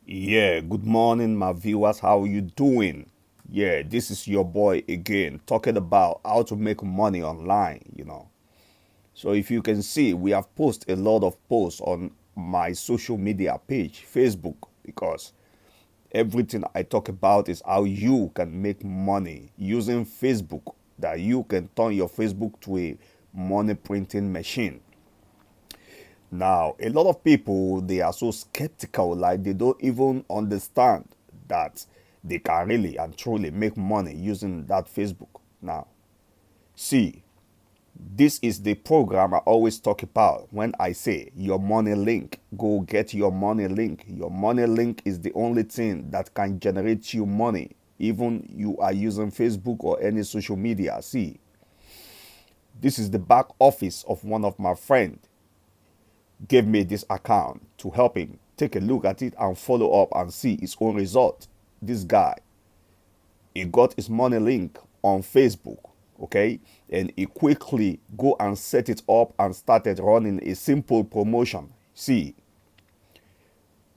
Yeah, good morning, my viewers. How you doing? Yeah, this is your boy again, talking about how to make money online. So if you can see, we have posted a lot of posts on my social media page, Facebook, because everything I talk about is how you can make money using Facebook, that you can turn your Facebook to a money printing machine. Now, a lot of people, they are so skeptical, like they don't even understand that they can really and truly make money using that Facebook. Now, see, this is the program I always talk about when I say your money link. Go get your money link. Your money link is the only thing that can generate you money, even you are using Facebook or any social media. See, this is the back office of one of my friends gave me this account to help him take a look at it and follow up and see his own result. This guy, he got his money link on Facebook, okay, and he quickly go and set it up and started running a simple promotion. See,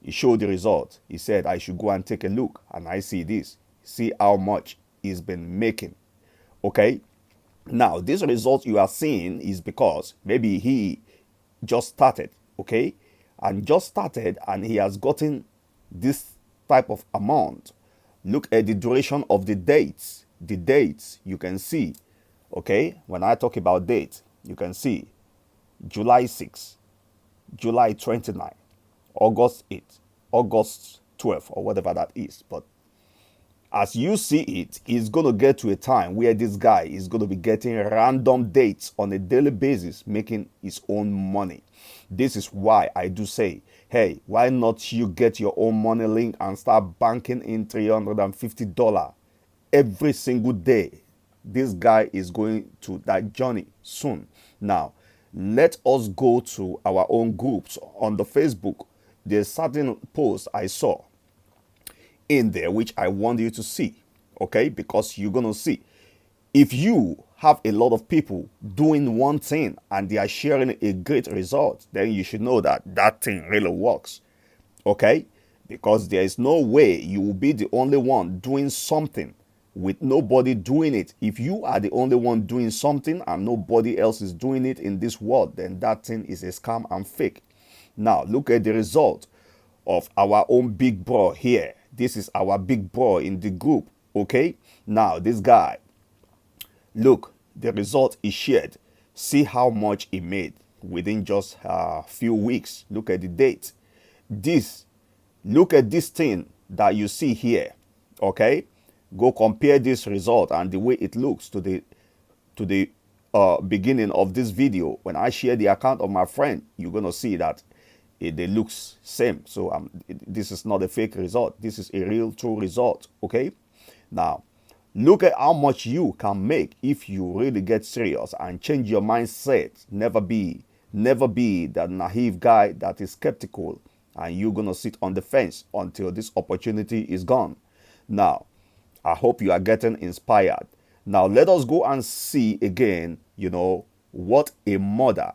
he showed the result. He said I should go and take a look, and I see this. See how much he's been making, okay. Now, this result you are seeing is because maybe he just started, okay, and just started and he has gotten this type of amount. Look at the duration of the dates. The dates you can see, okay, when I talk about dates, you can see July 6, July 29, August 8, August 12, or whatever that is. But as you see it, it's going to get to a time where this guy is going to be getting random dates on a daily basis, making his own money. This is why I do say, hey, why not you get your own money link and start banking in $350 every single day? This guy is going to that journey soon. Now, let us go to our own groups on the Facebook. There's certain posts I saw in there which I want you to see, okay? Because you're gonna see if you have a lot of people doing one thing and they are sharing a great result, then you should know that that thing really works, okay? Because there is no way you will be the only one doing something with nobody doing it. If you are the only one doing something and nobody else is doing it in this world, then that thing is a scam and fake. Now, look at the result of our own big bro here. This is our big bro in the group, okay? Now, this guy, look, the result is shared. See how much he made within just a few weeks. Look at the date. This, look at this thing that you see here, okay? Go compare this result and the way it looks to the beginning of this video. When I share the account of my friend, you're gonna see that they looks same. So this is not a fake result. This is a real true result. Okay. Now, look at how much you can make if you really get serious and change your mindset. Never be that naive guy that is skeptical and you're gonna sit on the fence until this opportunity is gone. Now, I hope you are getting inspired. Now, let us go and see again, what a mother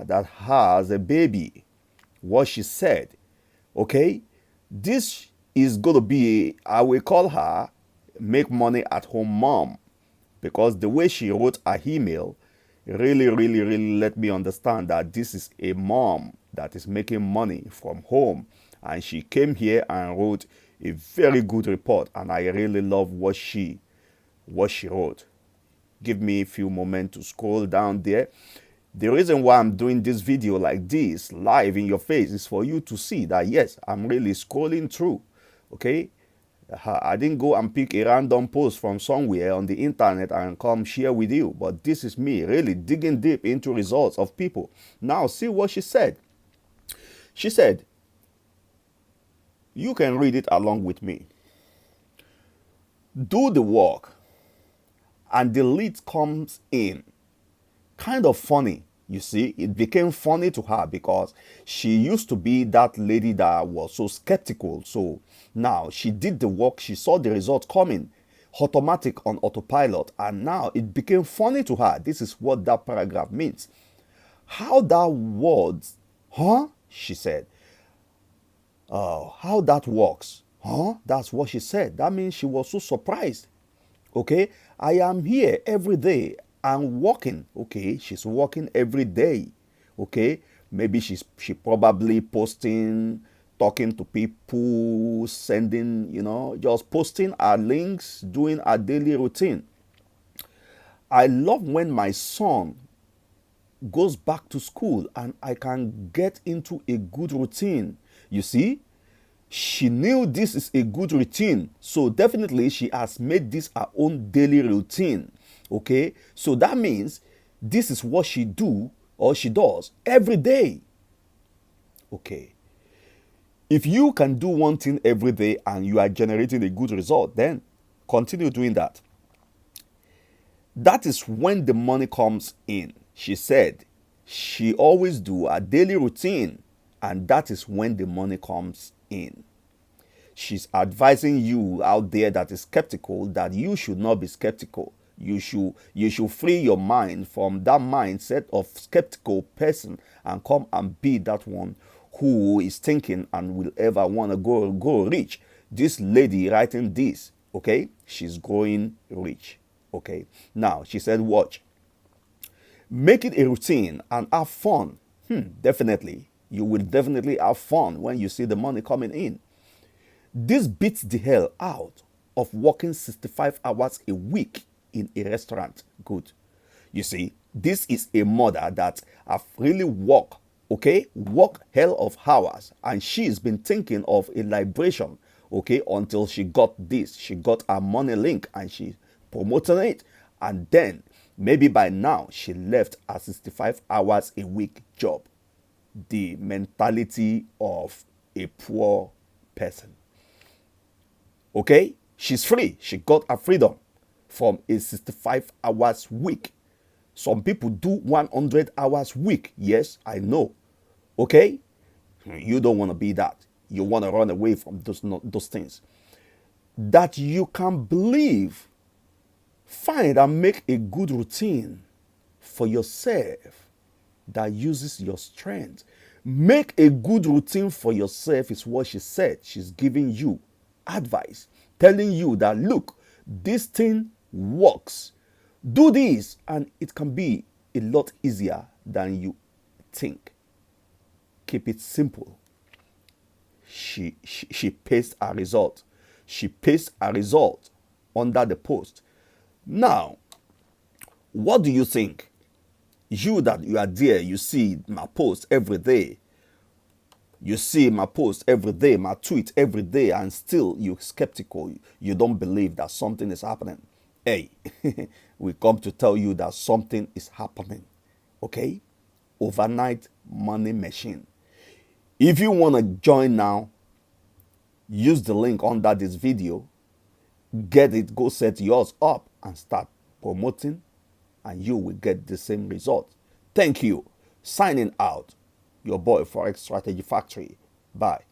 that has a baby, what she said, okay? This is going to be, I will call her make money at home mom, because the way she wrote her email really, really, really let me understand that this is a mom that is making money from home. And she came here and wrote a very good report, and I really love what she wrote. Give me a few moments to scroll down there. The reason why I'm doing this video like this live in your face is for you to see that yes, I'm really scrolling through. Okay, I didn't go and pick a random post from somewhere on the internet and come share with you, but this is me really digging deep into results of people. Now see what she said. She said, you can read it along with me. Do the work and the lead comes in. Kind of funny. You see, it became funny to her because she used to be that lady that was so skeptical. So now she did the work, she saw the result coming, automatic on autopilot, and now it became funny to her. This is what that paragraph means. How that words, huh? She said. Oh, how that works? Huh? That's what she said. That means she was so surprised. Okay, I am here every day and working. Okay, she's working every day. Okay, maybe she probably posting, talking to people, sending, just posting her links, doing her daily routine. I love when my son goes back to school and I can get into a good routine. You see, she knew this is a good routine, so definitely she has made this her own daily routine. Okay, so that means this is what she do or she does every day. Okay, if you can do one thing every day and you are generating a good result, then continue doing that. That is when the money comes in. She said she always do a daily routine, and that is when the money comes in. She's advising you out there that is skeptical that you should not be skeptical. You should free your mind from that mindset of skeptical person and come and be that one who is thinking and will ever want to go rich. This lady writing this, okay, she's going rich. Okay, now she said, watch, make it a routine and have fun. Definitely, you will definitely have fun when you see the money coming in. This beats the hell out of working 65 hours a week in a restaurant. Good. You see, this is a mother that have really worked, okay, work hell of hours, and she's been thinking of a liberation, okay, until she got this. She got her money link and she promoting it, and then maybe by now she left a 65 hours a week job. The mentality of a poor person. Okay, she's free. She got her freedom from a 65 hours week. Some people do 100 hours week. Yes, I know. Okay, you don't want to be that. You want to run away from those things. That you can believe, find and make a good routine for yourself that uses your strength. Make a good routine for yourself is what she said. She's giving you advice, telling you that, look, this thing works. Do this and it can be a lot easier than you think. Keep it simple. She pastes a result. She pastes a result under the post. Now, what do you think? You that you are there, you see my post every day. You see my post every day, my tweet every day, and still you're skeptical. You don't believe that something is happening. Hey, we come to tell you that something is happening. Okay? Overnight money machine. If you want to join now, use the link under this video. Get it, go set yours up and start promoting, and you will get the same result. Thank you. Signing out. Your boy, Forex Strategy Factory. Bye.